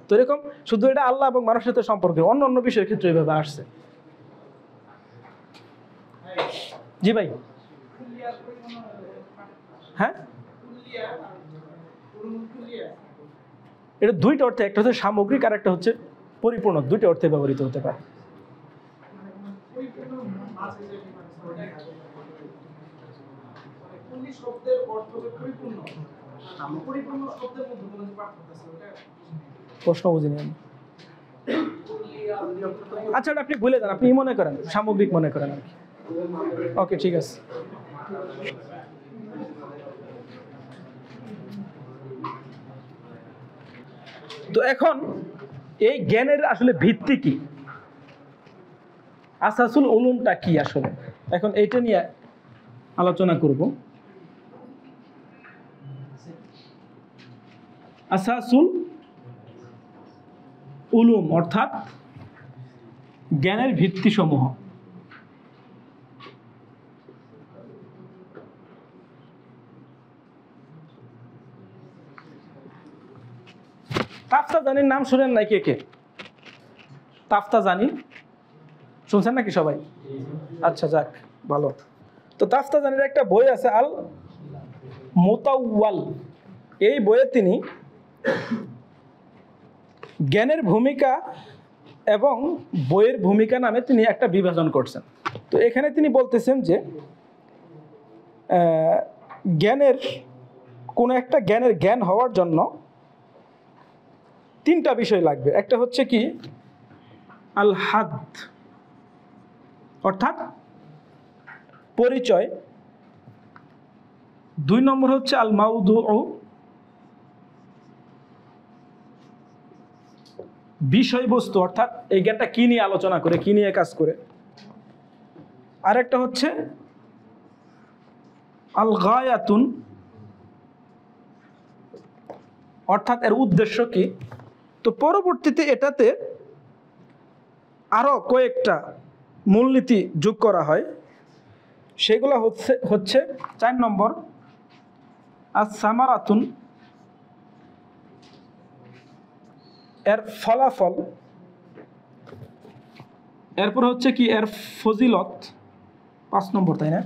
তো এরকম শুধু এটা আল্লাহ এবং মানুষের সাথে সম্পর্কে, অন্য অন্য বিষয়ের ক্ষেত্রে এইভাবে আসছে। জি ভাই, হ্যাঁ, এটা দুইটা অর্থে, একটা হচ্ছে সামগ্রিক আর একটা হচ্ছে পরিপূর্ণ। দুইটা অর্থে ব্যবহৃত হতে পারে। প্রশ্ন বুঝিনি আমি। আচ্ছা, আপনি ভুলে যান, আপনি মনে করেন সামগ্রিক মনে করেন আর কি। ওকে, ঠিক আছে। তো এখন এই জ্ঞানের আসলে ভিত্তি কি, আসাসুল উলুমটা কি আসলে, এখন এইটা নিয়ে আলোচনা করব। আসাসুল উলুম অর্থাৎ জ্ঞানের ভিত্তি সমূহ। তাফতাজানির নাম শুনেন নাই কে কে? তাফতাজানি শুনছেন নাকি সবাই? আচ্ছা, যাক, ভালো। তো তাফতাজানির একটা বই আছে, আল মুতাওয়াল। এই বইয়ে তিনি জ্ঞানের ভূমিকা এবং বইয়ের ভূমিকা নামে তিনি একটা বিভাজন করছেন। তো এখানে তিনি বলতেছেন যে জ্ঞানের কোনো একটা জ্ঞানের জ্ঞান হওয়ার জন্য তিনটা বিষয় লাগবে। একটা হচ্ছে কি? আল হাদ অর্থাৎ পরিচয়। 2 নম্বর হচ্ছে আল মাউদুউ, বিষয়বস্তু, অর্থাৎ এই জ্ঞানটা কি নিয়ে আলোচনা করে, কি নিয়ে কাজ করে। আরেকটা হচ্ছে আল গায়াতুন, অর্থাৎ এর উদ্দেশ্য কি। তো পরবর্তীতে এটাতে আরো কয়েকটা মূলনীতি যোগ করা হয়, সেগুলো হচ্ছে 4 নম্বর আস সামারাতুন, এর ফলাফল। এরপর হচ্ছে কি? এর ফজিলত, 5 নম্বর, তাই না?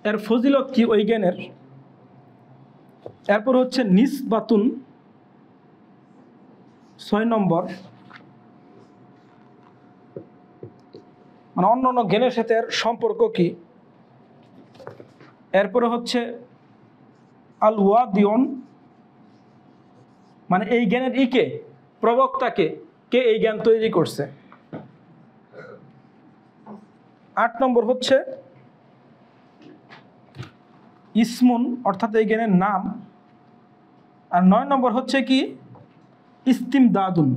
এর ফজিলত কি ওই জ্ঞানের। এরপর হচ্ছে নিসবাতুন, 6 নম্বর, মানে অন্য অন্য জ্ঞানের সাথে এর সম্পর্ক কি। এরপরে হচ্ছে আল ওয়াদিউন, মানে এই জ্ঞানের ইকে, প্রবক্তাকে, কে এই জ্ঞান তৈরি করছে। 8 নম্বর হচ্ছে ইসমুন, অর্থাৎ এই জ্ঞানের নাম। আর 9 নম্বর হচ্ছে কি? ইস্তিমদাদুন,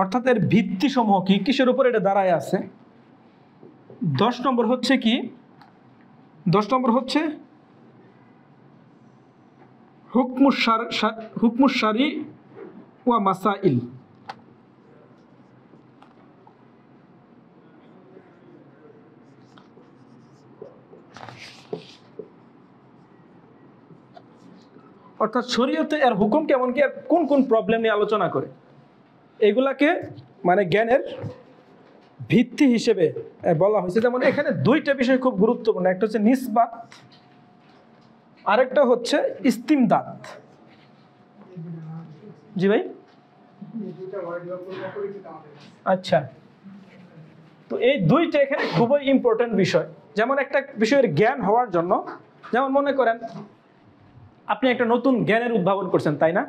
অর্থাৎ এর ভিত্তি সমূহ কি, কিসের উপর এটা দাঁড়ায় আছে। 10 নম্বর হচ্ছে কি? 10 নম্বর হচ্ছে হুকমুশ শারি ওয়া মাসাইল, অর্থাৎ শরীয়তে এর হুকুম কেমন, কি আর কোন কোন প্রবলেম নিয়ে আলোচনা করে, এগুলাকে মানে জ্ঞানের ভিত্তি হিসেবে বলা হয়েছে। যেমন এখানে 2টা বিষয় খুব গুরুত্বপূর্ণ, একটা হচ্ছে নিসবাত, আরেকটা হচ্ছে ইস্তিমদাদ। জি ভাই, আচ্ছা। তো এই দুইটা এখানে খুবই ইম্পর্টেন্ট বিষয়। যেমন একটা বিষয়ের জ্ঞান হওয়ার জন্য, যেমন মনে করেন আপনি একটা নতুন জ্ঞানের উদ্ভাবন করছেন, তাই না?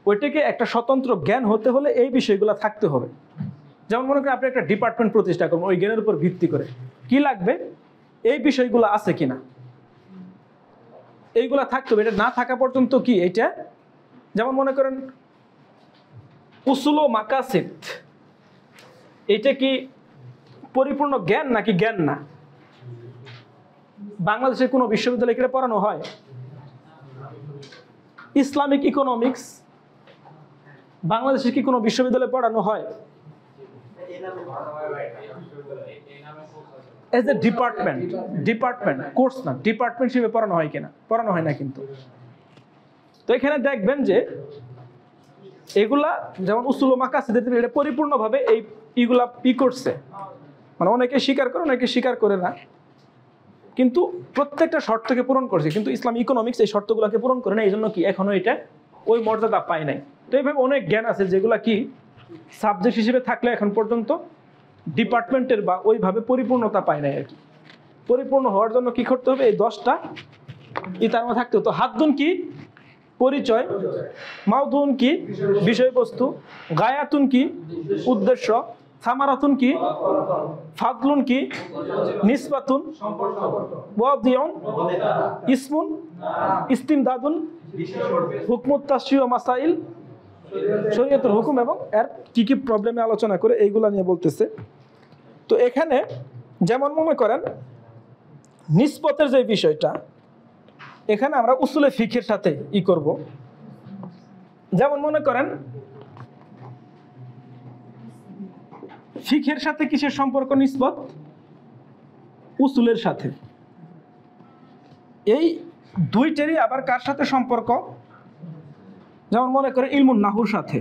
ওইটাকে একটা স্বতন্ত্র জ্ঞান হতে হলে এই বিষয়গুলো থাকতে হবে। যেমন মনে করেন আপনি একটা ডিপার্টমেন্ট প্রতিষ্ঠা করবেন, ওই জ্ঞানের উপর ভিত্তি করে কি লাগবে, এই বিষয়গুলো আছে কিনা, এইগুলা থাকতে হবে। এটা না থাকা পর্যন্ত কি এইটা, যেমন মনে করেন উসুল ও মাকাসিদ, এটা কি পরিপূর্ণ জ্ঞান নাকি জ্ঞান না? বাংলাদেশের কোনো বিশ্ববিদ্যালয়ে এটা পড়ানো হয়? ইসলামিক ইকোনমিক্স বাংলাদেশের কি কোনো বিশ্ববিদ্যালয়ে পড়ানো হয়? এজ এ ডিপার্টমেন্ট কোর্স না, ডিপার্টমেন্ট হিসেবে পড়ানো হয় কিনা? পড়ানো হয় না কিন্তু। তো এখানে দেখবেন যে এগুলা যেমন উসুল ও মাকাসিদ, এটা পরিপূর্ণভাবে এইগুলা করছে, মানে অনেকে স্বীকার করে অনেকে স্বীকার করে না, কিন্তু প্রত্যেকটা শর্তকে পূরণ করছে। কিন্তু ইসলাম ইকোনমিক্স এই শর্তগুলোকে পূরণ করে না, এই জন্য কি এখনো এটা ওই মর্যাদা পায় নাই। তো এইভাবে অনেক জ্ঞান আছে যেগুলা কি সাবজেক্ট হিসেবে থাকলে এখন পর্যন্ত ডিপার্টমেন্টের বা ওইভাবে পরিপূর্ণতা পায় নাই আর কি। পরিপূর্ণ হওয়ার জন্য কি করতে হবে, এই 10টা তার মধ্যে থাকতে হবে। তো হাদ্দুন কি? পরিচয়। মাউদুন কি? বিষয়বস্তু। গায়াতুন কি? উদ্দেশ্য। সামারাতুন কি? ফাদলুন কি? নিসবাতুন। ওয়াদিউন ইসমুন। ইস্তিমদাদুন হুকমুত তাশরিউ ওয়া মাসাইল, শরীয়তের হুকুম এবং এর কি কি প্রবলেমে আলোচনা করে এইগুলা নিয়ে বলতেছে। তো এখানে যেমন মনে করেন নিসবতের যে বিষয়টা, এখানে আমরা উসুলে ফিকের সাথে করব। যেমন মনে করেন ফিকের সাথে কিসের সম্পর্ক নিসবত? উসুলের সাথে। এই দুইটারই আবার কার সাথে সম্পর্ক? যেমন মনে করেন ইলমুন নাহুর সাথে।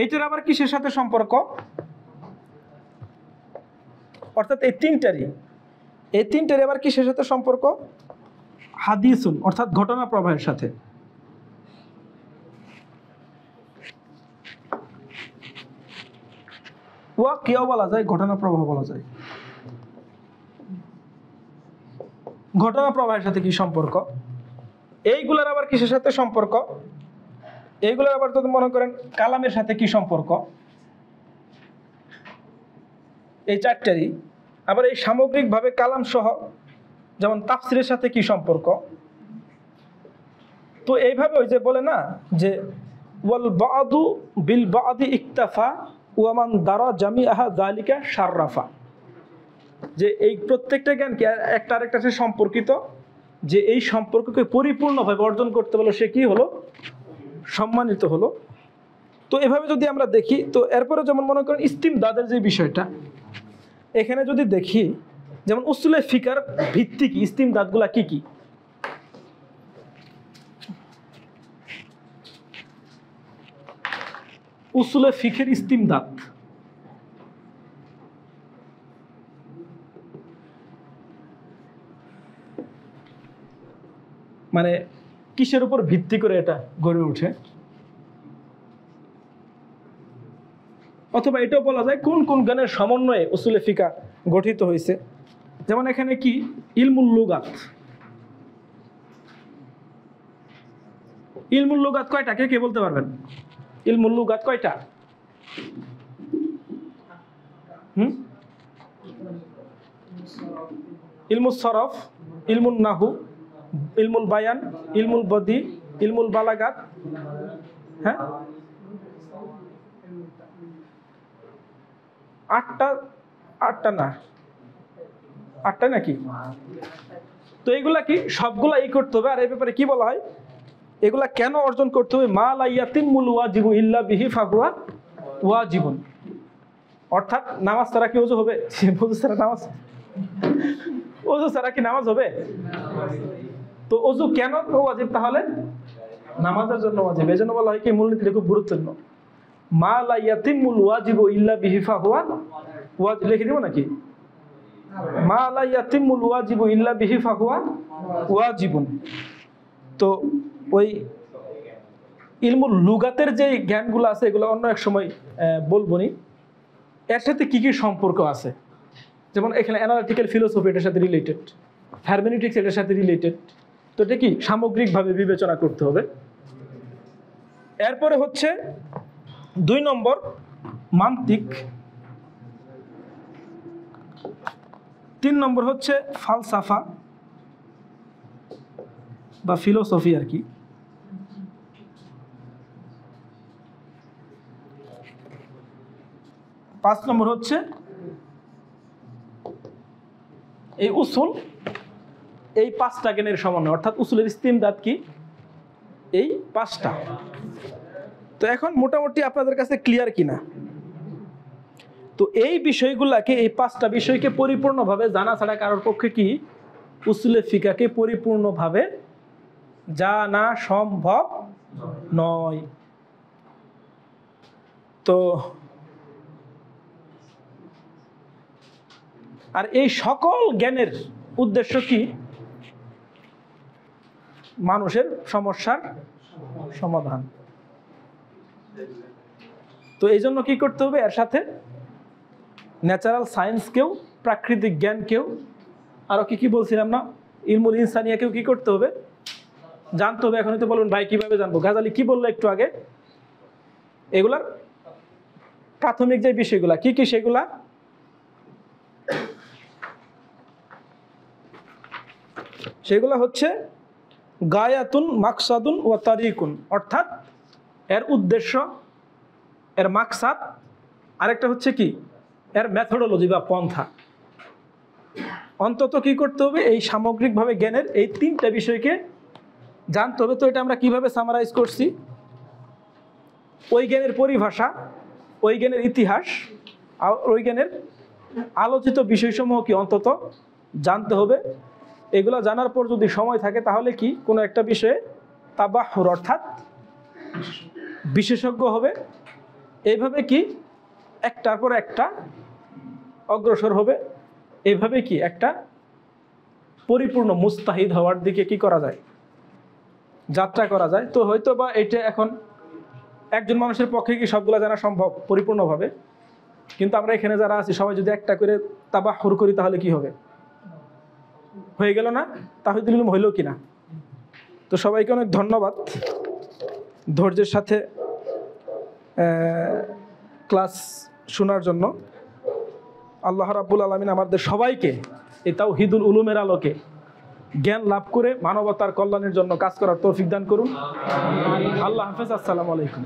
এইটার আবার কিসের সাথে সম্পর্ক? অর্থাৎ এই তিনটারই আবার কিসের সাথে সম্পর্ক? হাদিসুন অর্থাৎ ঘটনা প্রবাহের সাথে। ওয়াকিয়া বলা যায়, ঘটনা প্রবাহ বলা যায়। ঘটনা প্রবাহের সাথে কি সম্পর্ক? এইগুলোর আবার কিসের সাথে সম্পর্ক? এইগুলোর আবার যদি মনে করেন কালামের সাথে কি সম্পর্ক? এই চারটারই আবার এই সামগ্রিকভাবে কালাম সহ যেমন তাফসিরের সাথে কি সম্পর্ক? তো এইভাবে ওই যে বলে না যে ওয়াল বাদু বিল বাদি ইকতাফা ওয়া মান দারা জামিআহা যালিকা শাররাফা, যে এই প্রত্যেকটা জ্ঞান কি একটা আরেকটার সাথে সম্পর্কিত, যে এই সম্পর্ককে পরিপূর্ণভাবে অর্জন করতে পারলো সে কি হলো? সম্মানিত হলো। তো এভাবে যদি আমরা দেখি, তো এরপরে যেমন মনে করেন ইস্তিমদাদের যে বিষয়টা, এখানে যদি দেখি যেমন উসুলে ফিকার ভিত্তি কি, ইস্তিমদাদগুলা কি কি? উসুলে ফিকের ইস্তিমদাদ মানে কিসের উপর ভিত্তি করে এটা গড়ে ওঠে? অথবা এটাও বলা যায় কোন কোন জ্ঞানের সমন্বয়ে উসুলে ফিকা গঠিত হয়েছে। যেমন এখানে কি ইলমুল লুগাত। ইলমুল লুগাত কয়টা, কে বলতে পারবেন? ইলমুল লুগাত কয়টা? ইলমুল সরফ, ইলমুল নাহু, ইলমুল বায়ান, ইলমুল বদি, ইলমুল বালাগাত। হ্যাঁ, আটটা না, আটটা নাকি? তো এগুলা কি সবগুলা করতে হবে। আর এই ব্যাপারে কি বলা হয়, এগুলা কেন অর্জন করতে হবে? মা লা ইয়াতিমুল ওয়াজিবু ইল্লা বিহি ফাহুয়া ওয়াজিবুন। অর্থাৎ নামাজ ছাড়া কি ওযু হবে? ওযু ছাড়া নামাজ, ওযু ছাড়া কি নামাজ হবে? তো ওযু কেন ওয়াজিব? তাহলে নামাজের জন্য ওয়াজিব। এজন্য বলা হয় কি মূলনীতিটা খুব গুরুত্বপূর্ণ। মা লা ইয়াতিমুল ওয়াজিবু ইল্লা বিহি ফাহুয়া ওয়াজিব। লিখে দিব নাকি? মা লা ইয়াতিমুল ওয়াজিবু ইল্লা বিহি ফাহুয়া ওয়াজিবুন। তো ওই ইলমুল লুগাতের যে জ্ঞানগুলো আছে এগুলো অন্য এক সময় বলবনি। এর সাথে কি কি সম্পর্ক আছে, যেমন এখানে অ্যানালিটিক্যাল ফিলোসফি এটার সাথে রিলেটেড, হারমেনিউটিক্স এটার সাথে রিলেটেড। তো এটা কি সামগ্রিকভাবে বিবেচনা করতে হবে। এরপরে হচ্ছে 2 নম্বর মান্তিক, 3 নম্বর হচ্ছে ফালসাফা বা ফিলোসফি আর কি, 5 নম্বর হচ্ছে এই উসুল, এই 5টা জ্ঞানের সমন্বয়, অর্থাৎ উসুলের ইস্তিমদাদ কি এই 5টা। তো এখন মোটামুটি আপনাদের কাছে ক্লিয়ার কিনা? তো এই বিষয়গুলোকে, এই 5টা বিষয়কে পরিপূর্ণভাবে জানা ছাড়া কারোর পক্ষে কি উসুলে ফিকাকে পরিপূর্ণভাবে জানা সম্ভব নয়। তো আর এই সকল জ্ঞানের উদ্দেশ্য কি? মানুষের সমস্যার সমাধান। তো এই জন্য কি করতে হবে? এর সাথে ন্যাচারাল সায়েন্সকেও, প্রাকৃতিক জ্ঞানকেও, আরো কি কি বলছিলাম না, ইলমুল ইনসানিয়াকেও কি করতে হবে? জানতে হবে। এখন তো বলুন ভাই কিভাবে জানবো? গাজালি কি বললো একটু আগে? এগুলার প্রাথমিক যে বিষয়গুলা কি কি সেগুলা সেগুলা হচ্ছে গায়াতুন, মাকসাদুন ও তারিকুন, অর্থাৎ এর উদ্দেশ্য, এর মাকসাদ, আরেকটা হচ্ছে কি এর মেথোডোলজি বা পন্থা। অন্তত কি করতে হবে? এই সামগ্রিকভাবে জ্ঞানের এই 3টা বিষয়কে জানতে হবে। তো এটা আমরা কিভাবে সামারাইজ করছি? ওই জ্ঞানের পরিভাষা, ওই জ্ঞানের ইতিহাস, আর ওই জ্ঞানের আলোচিত বিষয়সমূহ কি অন্তত জানতে হবে। এগুলো জানার পর যদি সময় থাকে তাহলে কি কোনো একটা বিষয়ে তাবাহুর অর্থাৎ বিশেষজ্ঞ হবে। এইভাবে কি একটার পর একটা অগ্রসর হবে। এইভাবে কি একটা পরিপূর্ণ মুস্তাহিদ হওয়ার দিকে কি করা যায়? যাত্রা করা যায়। তো হয়তো বা এটা এখন একজন মানুষের পক্ষে কি সবগুলো জানা সম্ভব পরিপূর্ণভাবে? কিন্তু আমরা এখানে যারা আছি সবাই যদি একটা করে তাবাহুর করি তাহলে কি হবে? হয়ে গেল না? তাহিদুল ইলম হইল কিনা? তো সবাইকে অনেক ধন্যবাদ ধৈর্যের সাথে ক্লাস শোনার জন্য। আল্লাহ রাব্বুল আলামিন আমাদের সবাইকে এই তাওহীদুল উলুমের আলোকে জ্ঞান লাভ করে মানবতার কল্যাণের জন্য কাজ করার তৌফিক দান করুন। আল্লাহ হাফেজ। আসসালামু আলাইকুম।